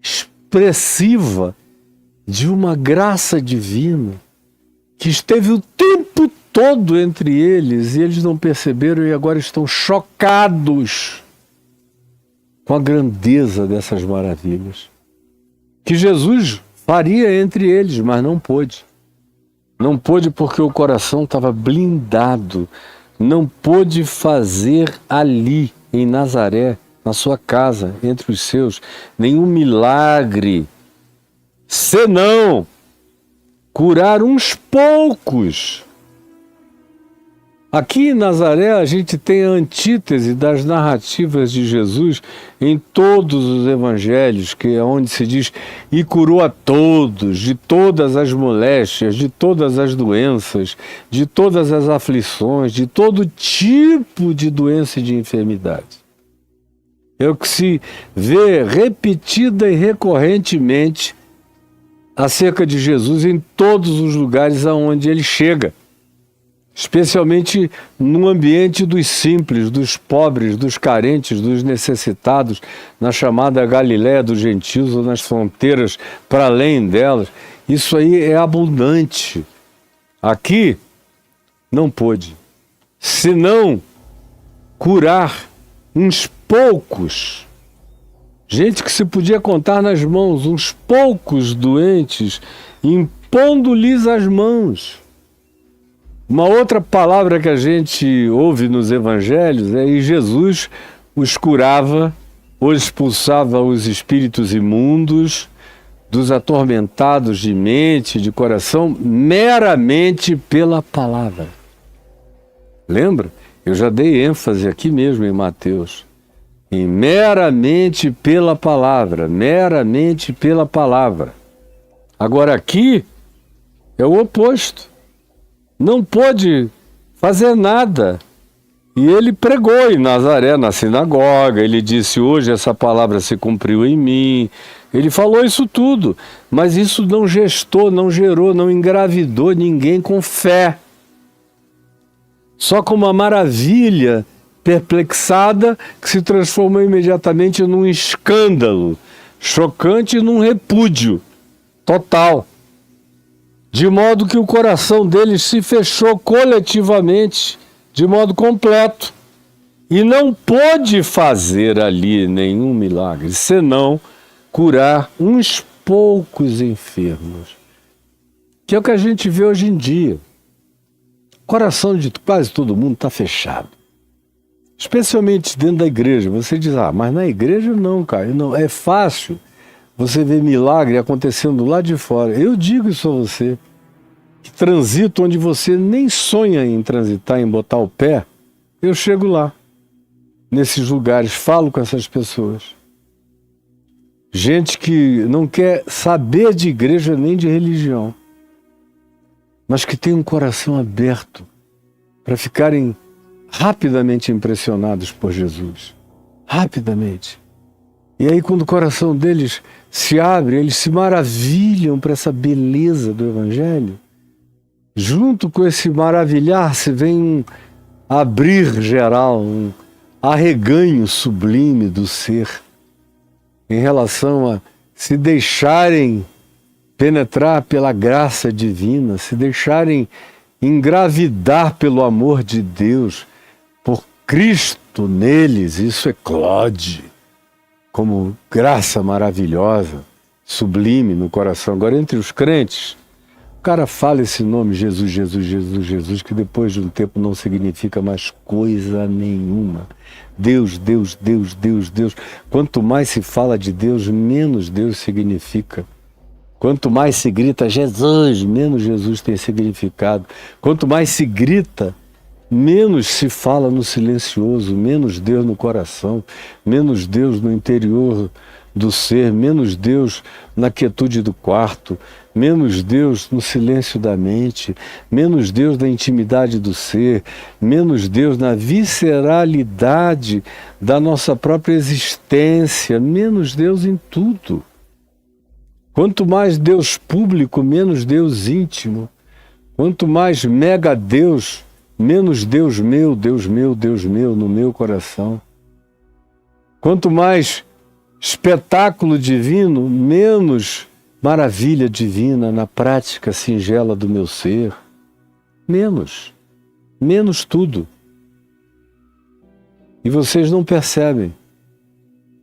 expressiva de uma graça divina que esteve o tempo todo entre eles e eles não perceberam e agora estão chocados com a grandeza dessas maravilhas que Jesus faria entre eles, mas não pôde. Não pôde porque o coração estava blindado. Não pôde fazer ali, em Nazaré, na sua casa, entre os seus, nenhum milagre, senão curar uns poucos. Aqui em Nazaré a gente tem a antítese das narrativas de Jesus em todos os evangelhos, que é onde se diz, e curou a todos, de todas as moléstias, de todas as doenças, de todas as aflições, de todo tipo de doença e de enfermidade. É o que se vê repetida e recorrentemente acerca de Jesus em todos os lugares aonde ele chega. Especialmente no ambiente dos simples, dos pobres, dos carentes, dos necessitados, na chamada Galiléia dos gentios ou nas fronteiras para além delas. Isso aí é abundante. Aqui não pôde, senão curar uns poucos, gente que se podia contar nas mãos, uns poucos doentes, impondo-lhes as mãos. Uma outra palavra que a gente ouve nos evangelhos é e Jesus os curava ou expulsava os espíritos imundos dos atormentados de mente, de coração, meramente pela palavra. Lembra? Eu já dei ênfase aqui mesmo em Mateus. E meramente pela palavra, meramente pela palavra. Agora aqui é o oposto. Não pôde fazer nada. E ele pregou em Nazaré, na sinagoga, ele disse, hoje essa palavra se cumpriu em mim. Ele falou isso tudo, mas isso não gestou, não gerou, não engravidou ninguém com fé. Só com uma maravilha perplexada que se transformou imediatamente num escândalo chocante e num repúdio total. De modo que o coração deles se fechou coletivamente, de modo completo, e não pôde fazer ali nenhum milagre, senão curar uns poucos enfermos, que é o que a gente vê hoje em dia. O coração de quase todo mundo está fechado, especialmente dentro da igreja. Você diz, mas na igreja não, cara, não, é fácil você ver milagre acontecendo lá de fora. Eu digo isso a você, que transito onde você nem sonha em transitar, em botar o pé. Eu chego lá, nesses lugares, falo com essas pessoas. Gente que não quer saber de igreja nem de religião, mas que tem um coração aberto para ficarem rapidamente impressionados por Jesus. Rapidamente. E aí, quando o coração deles se abre, eles se maravilham para essa beleza do Evangelho. Junto com esse maravilhar-se vem um abrir geral, um arreganho sublime do ser, em relação a se deixarem penetrar pela graça divina, se deixarem engravidar pelo amor de Deus, por Cristo neles. Isso eclode como graça maravilhosa, sublime no coração. Agora, entre os crentes, o cara fala esse nome, Jesus, Jesus, Jesus, Jesus, que depois de um tempo não significa mais coisa nenhuma. Deus, Deus, Deus, Deus, Deus. Quanto mais se fala de Deus, menos Deus significa. Quanto mais se grita Jesus, menos Jesus tem significado. Quanto mais se grita, menos se fala no silencioso, menos Deus no coração, menos Deus no interior do ser, menos Deus na quietude do quarto, menos Deus no silêncio da mente, menos Deus na intimidade do ser, menos Deus na visceralidade da nossa própria existência, menos Deus em tudo. Quanto mais Deus público, menos Deus íntimo. Quanto mais mega Deus, menos Deus meu, Deus meu, Deus meu no meu coração. Quanto mais espetáculo divino, menos maravilha divina na prática singela do meu ser. Menos tudo. E vocês não percebem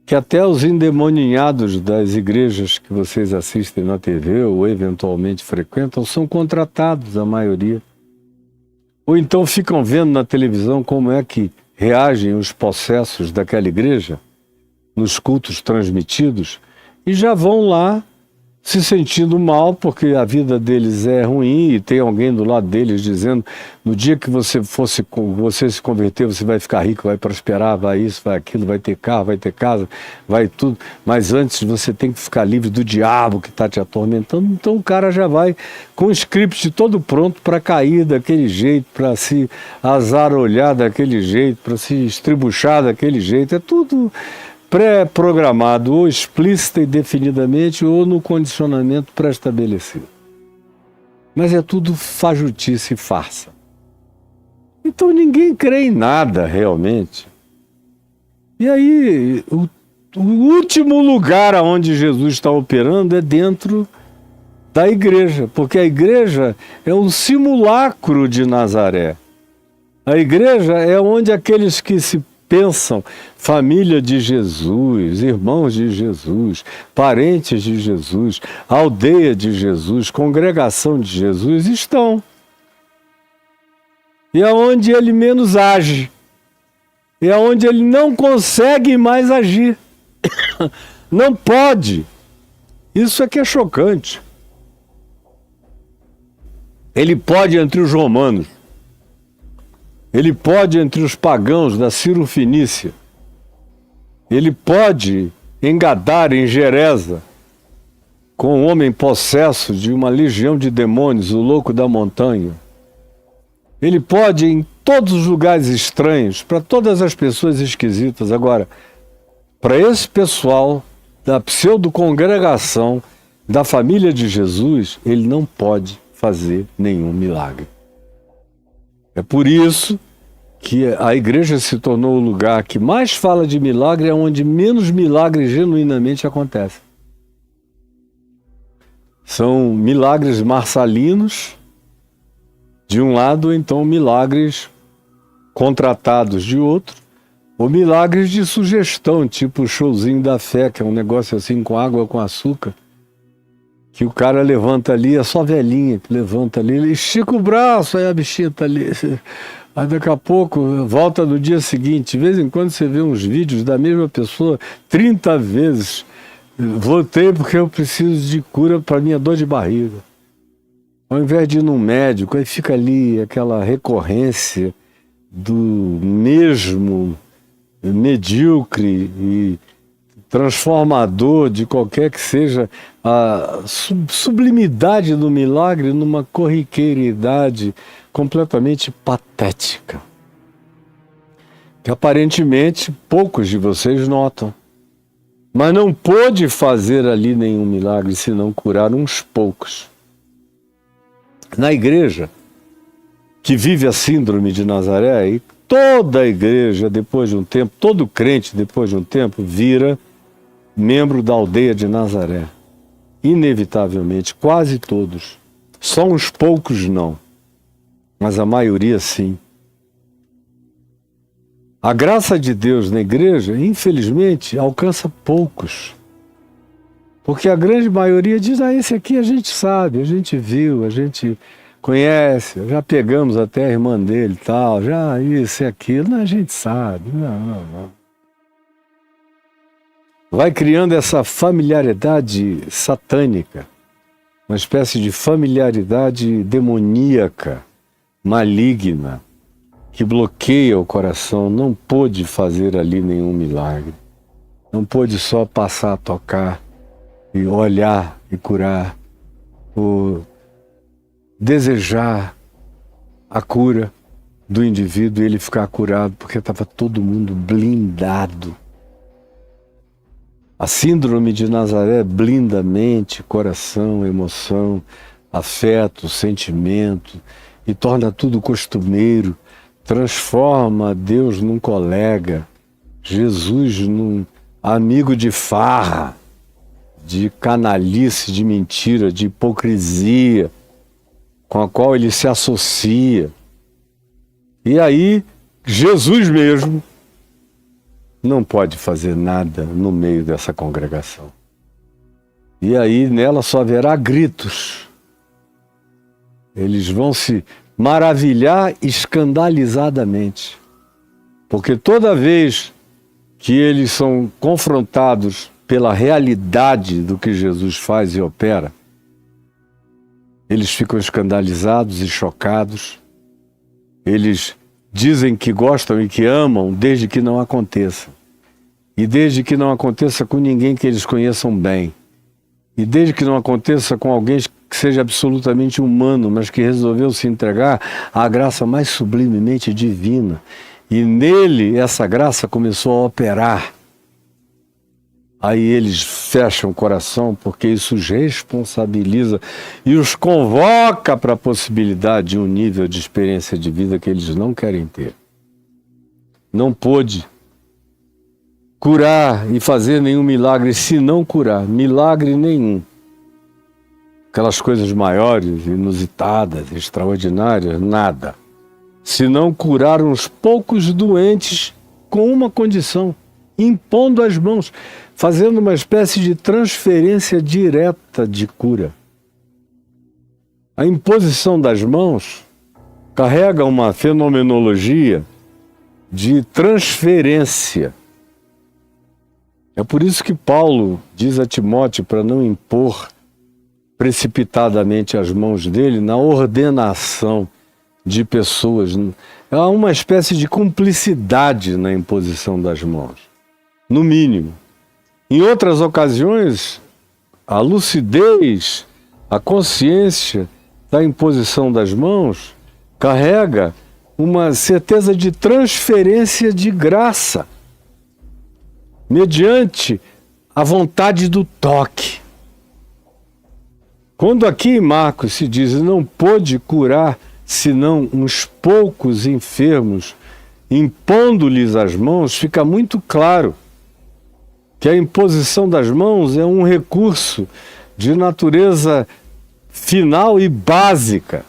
que até os endemoninhados das igrejas que vocês assistem na TV ou eventualmente frequentam são contratados, a maioria. Ou então ficam vendo na televisão como é que reagem os possessos daquela igreja nos cultos transmitidos e já vão lá se sentindo mal porque a vida deles é ruim e tem alguém do lado deles dizendo, no dia que você se converter, você vai ficar rico, vai prosperar, vai isso, vai aquilo, vai ter carro, vai ter casa, vai tudo, mas antes você tem que ficar livre do diabo que está te atormentando. Então o cara já vai com o script todo pronto para cair daquele jeito, para se azarolhar daquele jeito, para se estribuchar daquele jeito. É tudo pré-programado, ou explícita e definidamente, ou no condicionamento pré-estabelecido. Mas é tudo fajutice e farsa. Então ninguém crê em nada realmente. E aí, o último lugar onde Jesus está operando é dentro da igreja, porque a igreja é um simulacro de Nazaré. A igreja é onde aqueles que se pensam família de Jesus, irmãos de Jesus, parentes de Jesus, aldeia de Jesus, congregação de Jesus estão. E é onde ele menos age. E é onde ele não consegue mais agir. Não pode. Isso é que é chocante. Ele pode entre os romanos. Ele pode entre os pagãos da Ciro Fenícia. Ele pode engadar em Gerasa com um homem possesso de uma legião de demônios, o louco da montanha. Ele pode ir em todos os lugares estranhos, para todas as pessoas esquisitas. Agora, para esse pessoal da pseudo-congregação da família de Jesus, ele não pode fazer nenhum milagre. É por isso que a igreja se tornou o lugar que mais fala de milagre, é onde menos milagres genuinamente acontecem. São milagres marsalinos, de um lado, ou então milagres contratados de outro, ou milagres de sugestão, tipo o showzinho da fé, que é um negócio assim com água com açúcar, que o cara levanta ali, é só velhinha que levanta ali, ele estica o braço, aí a bichinha tá ali. Aí daqui a pouco, volta no dia seguinte. De vez em quando você vê uns vídeos da mesma pessoa 30 vezes. Voltei porque eu preciso de cura para minha dor de barriga. Ao invés de ir num médico, aí fica ali aquela recorrência do mesmo medíocre e transformador de qualquer que seja a sublimidade do milagre numa corriqueiridade completamente patética, que aparentemente poucos de vocês notam. Mas não pôde fazer ali nenhum milagre, senão curar uns poucos. Na igreja, que vive a síndrome de Nazaré, e toda a igreja, depois de um tempo, todo crente, depois de um tempo, vira membro da aldeia de Nazaré. Inevitavelmente, quase todos. Só uns poucos não, mas a maioria sim. A graça de Deus na igreja, infelizmente, alcança poucos. Porque a grande maioria diz, esse aqui a gente sabe, a gente viu, a gente conhece, já pegamos até a irmã dele e tal, já isso e aquilo, a gente sabe. Não. Vai criando essa familiaridade satânica, uma espécie de familiaridade demoníaca, maligna, que bloqueia o coração. Não pôde fazer ali nenhum milagre. Não pôde só passar a tocar e olhar e curar, ou desejar a cura do indivíduo e ele ficar curado, porque estava todo mundo blindado. A síndrome de Nazaré blinda mente, coração, emoção, afeto, sentimento, e torna tudo costumeiro, transforma Deus num colega, Jesus num amigo de farra, de canalice, de mentira, de hipocrisia, com a qual ele se associa. E aí, Jesus mesmo não pode fazer nada no meio dessa congregação. E aí, nela só haverá gritos. Eles vão se maravilhar escandalizadamente. Porque toda vez que eles são confrontados pela realidade do que Jesus faz e opera, eles ficam escandalizados e chocados. Eles dizem que gostam e que amam desde que não aconteça. E desde que não aconteça com ninguém que eles conheçam bem. E desde que não aconteça com alguém que seja absolutamente humano, mas que resolveu se entregar à graça mais sublimemente divina. E nele essa graça começou a operar. Aí eles fecham o coração, porque isso os responsabiliza e os convoca para a possibilidade de um nível de experiência de vida que eles não querem ter. Não pôde curar e fazer nenhum milagre, se não curar, milagre nenhum. Aquelas coisas maiores, inusitadas, extraordinárias, nada. Se não curar uns poucos doentes com uma condição, impondo as mãos, fazendo uma espécie de transferência direta de cura. A imposição das mãos carrega uma fenomenologia de transferência. É por isso que Paulo diz a Timóteo para não impor precipitadamente as mãos dele na ordenação de pessoas. Há uma espécie de cumplicidade na imposição das mãos. no mínimo. Em outras ocasiões, a lucidez, a consciência da imposição das mãos carrega uma certeza de transferência de graça, mediante a vontade do toque. Quando aqui em Marcos se diz não pôde curar senão uns poucos enfermos, impondo-lhes as mãos, fica muito claro que a imposição das mãos é um recurso de natureza final e básica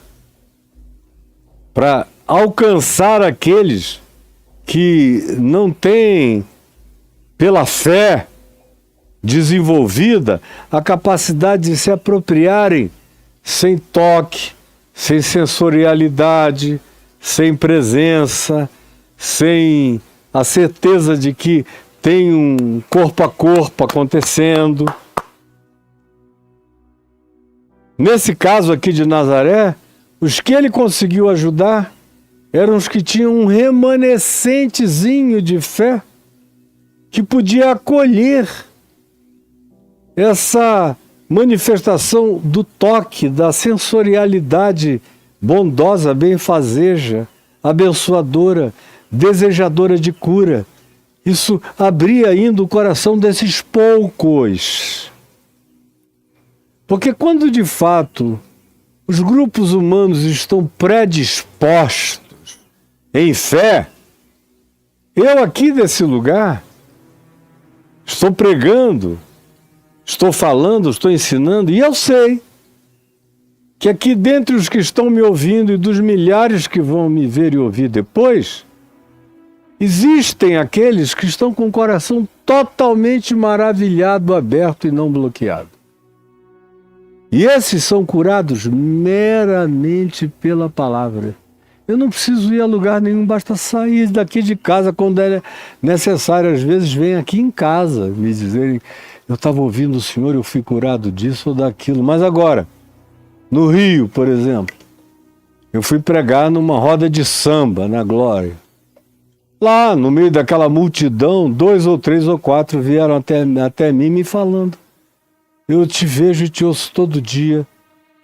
para alcançar aqueles que não têm, pela fé desenvolvida, a capacidade de se apropriarem sem toque, sem sensorialidade, sem presença, sem a certeza de que tem um corpo a corpo acontecendo. Nesse caso aqui de Nazaré, os que ele conseguiu ajudar eram os que tinham um remanescentezinho de fé que podia acolher essa manifestação do toque, da sensorialidade bondosa, benfazeja, abençoadora, desejadora de cura. Isso abria ainda o coração desses poucos. Porque quando de fato os grupos humanos estão predispostos em fé, eu aqui desse lugar estou pregando, estou falando, estou ensinando, e eu sei que aqui dentre os que estão me ouvindo e dos milhares que vão me ver e ouvir depois, existem aqueles que estão com o coração totalmente maravilhado, aberto e não bloqueado. E esses são curados meramente pela palavra. Eu não preciso ir a lugar nenhum, basta sair daqui de casa quando é necessário. Às vezes vem aqui em casa me dizerem, eu estava ouvindo o senhor, eu fui curado disso ou daquilo. Mas agora, no Rio, por exemplo, eu fui pregar numa roda de samba, na Glória. Lá, no meio daquela multidão, 2 ou 3 ou 4 vieram até mim me falando. Eu te vejo e te ouço todo dia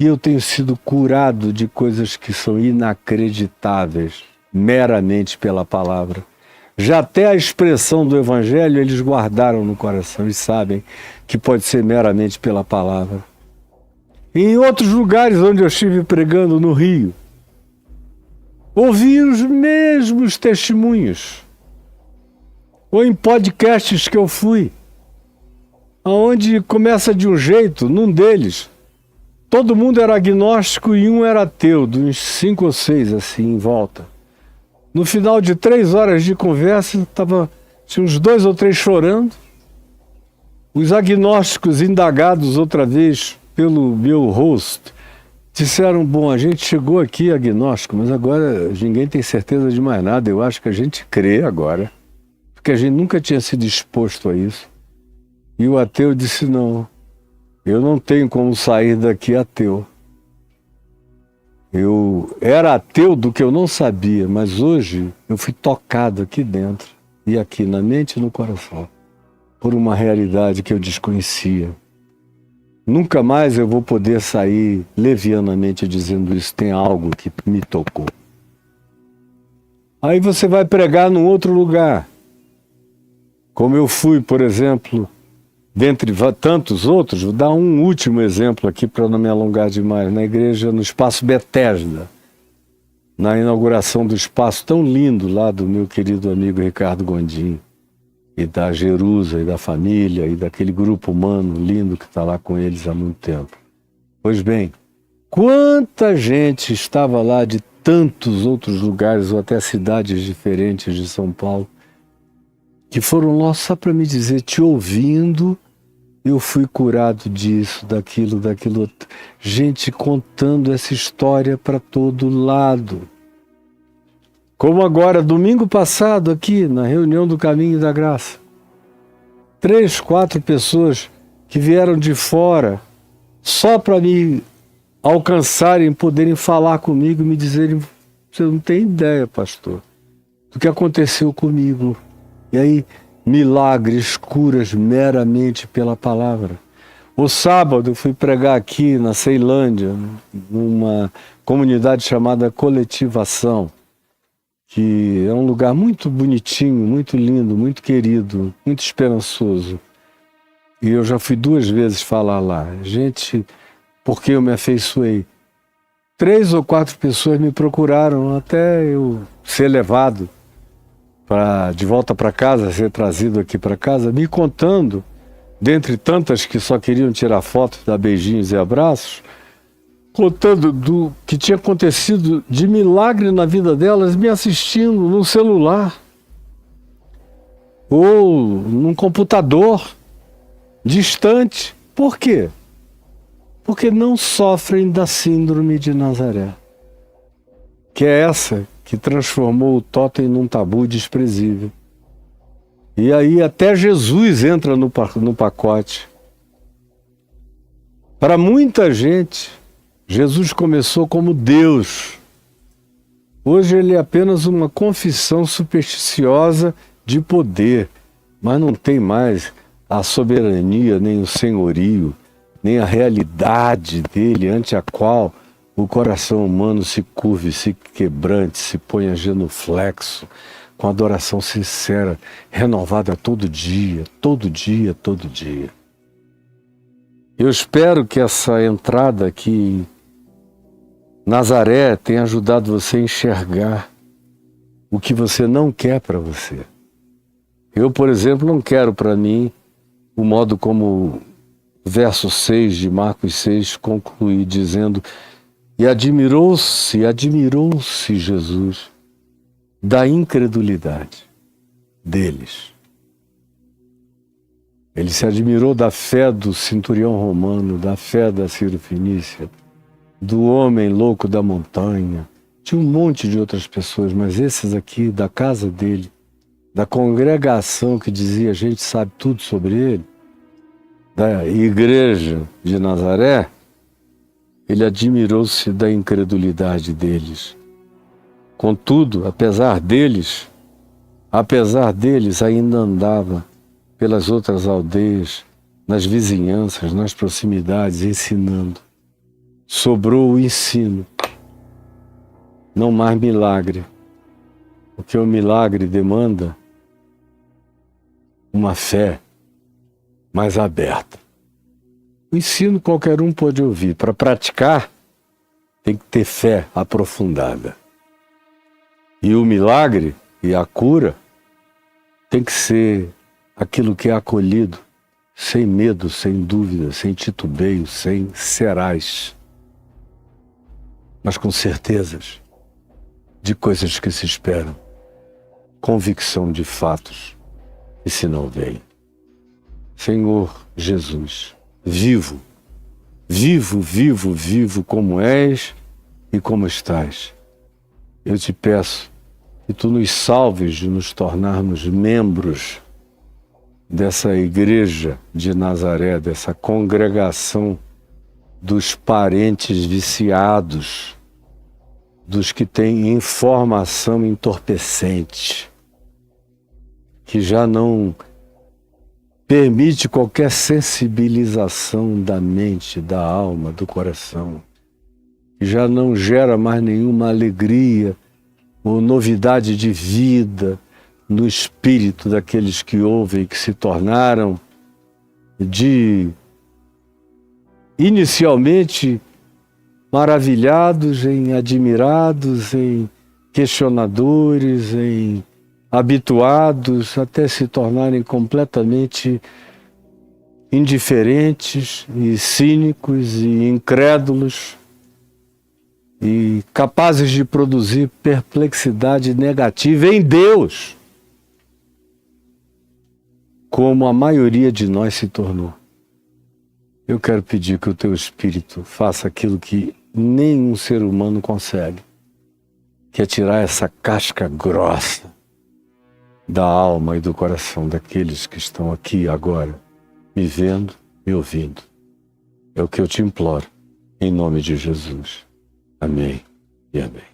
e eu tenho sido curado de coisas que são inacreditáveis, meramente pela palavra. Já até a expressão do Evangelho eles guardaram no coração e sabem que pode ser meramente pela palavra. E em outros lugares onde eu estive pregando no Rio, ouvi os mesmos testemunhos. Ou em podcasts que eu fui, onde começa de um jeito, num deles, todo mundo era agnóstico e um era ateu, de uns 5 ou 6 assim em volta. No final de 3 horas de conversa, tinha uns 2 ou 3 chorando. Os agnósticos, indagados outra vez pelo meu host, disseram, bom, a gente chegou aqui agnóstico, mas agora ninguém tem certeza de mais nada, eu acho que a gente crê agora, porque a gente nunca tinha sido exposto a isso. E o ateu disse, não, eu não tenho como sair daqui ateu. Eu era ateu do que eu não sabia, mas hoje eu fui tocado aqui dentro, e aqui na mente e no coração, por uma realidade que eu desconhecia. Nunca mais eu vou poder sair levianamente dizendo isso, tem algo que me tocou. Aí você vai pregar num outro lugar, como eu fui, por exemplo, dentre tantos outros, vou dar um último exemplo aqui para não me alongar demais, na igreja, no Espaço Betesda, na inauguração do espaço tão lindo lá do meu querido amigo Ricardo Gondim, e da Jerusa, e da família, e daquele grupo humano lindo que está lá com eles há muito tempo. Pois bem, quanta gente estava lá de tantos outros lugares, ou até cidades diferentes de São Paulo, que foram lá só para me dizer, te ouvindo, eu fui curado disso, daquilo outro. Gente contando essa história para todo lado. Como agora, domingo passado, aqui, na reunião do Caminho da Graça. 3, 4 pessoas que vieram de fora só para me alcançarem, poderem falar comigo e me dizerem, você não tem ideia, pastor, do que aconteceu comigo. E aí milagres, curas meramente pela palavra. O sábado eu fui pregar aqui na Ceilândia, numa comunidade chamada Coletivação, que é um lugar muito bonitinho, muito lindo, muito querido, muito esperançoso. E eu já fui 2 vezes falar lá. Gente, porque eu me afeiçoei. 3 ou 4 pessoas me procuraram até eu ser levado de volta para casa, ser trazido aqui para casa, me contando, dentre tantas que só queriam tirar fotos, dar beijinhos e abraços, contando do que tinha acontecido de milagre na vida delas, me assistindo no celular ou num computador distante. Por quê? Porque não sofrem da síndrome de Nazaré, que é essa que transformou o tótem num tabu desprezível. E aí até Jesus entra no pacote. Para muita gente, Jesus começou como Deus. Hoje ele é apenas uma confissão supersticiosa de poder, mas não tem mais a soberania, nem o senhorio, nem a realidade dele, ante a qual o coração humano se curve, se quebrante, se ponha genuflexo, com adoração sincera, renovada todo dia, todo dia, todo dia. Eu espero que essa entrada aqui, Nazaré, tenha ajudado você a enxergar o que você não quer para você. Eu, por exemplo, não quero para mim o modo como o verso 6 de Marcos 6 conclui dizendo: e admirou-se Jesus da incredulidade deles. Ele se admirou da fé do centurião romano, da fé da Cirofenícia, do homem louco da montanha. Tinha um monte de outras pessoas, mas esses aqui, da casa dele, da congregação que dizia: a gente sabe tudo sobre ele, da igreja de Nazaré, ele admirou-se da incredulidade deles. Contudo, apesar deles, ainda andava pelas outras aldeias, nas vizinhanças, nas proximidades, ensinando. Sobrou o ensino, não mais milagre, porque o milagre demanda uma fé mais aberta. O ensino qualquer um pode ouvir, para praticar tem que ter fé aprofundada. E o milagre e a cura tem que ser aquilo que é acolhido, sem medo, sem dúvida, sem titubeio, sem serás, mas com certezas de coisas que se esperam, convicção de fatos que se não veem. Senhor Jesus, vivo, vivo, vivo, vivo como és e como estás. Eu te peço que tu nos salves de nos tornarmos membros dessa igreja de Nazaré, dessa congregação dos parentes viciados, dos que têm informação entorpecente, que já não permite qualquer sensibilização da mente, da alma, do coração, que já não gera mais nenhuma alegria ou novidade de vida no espírito daqueles que ouvem, que se tornaram inicialmente maravilhados, em admirados, em questionadores, em habituados, até se tornarem completamente indiferentes e cínicos e incrédulos e capazes de produzir perplexidade negativa em Deus, como a maioria de nós se tornou. Eu quero pedir que o teu Espírito faça aquilo que nenhum ser humano consegue, que é tirar essa casca grossa da alma e do coração daqueles que estão aqui agora, me vendo, me ouvindo. É o que eu te imploro, em nome de Jesus. Amém e amém.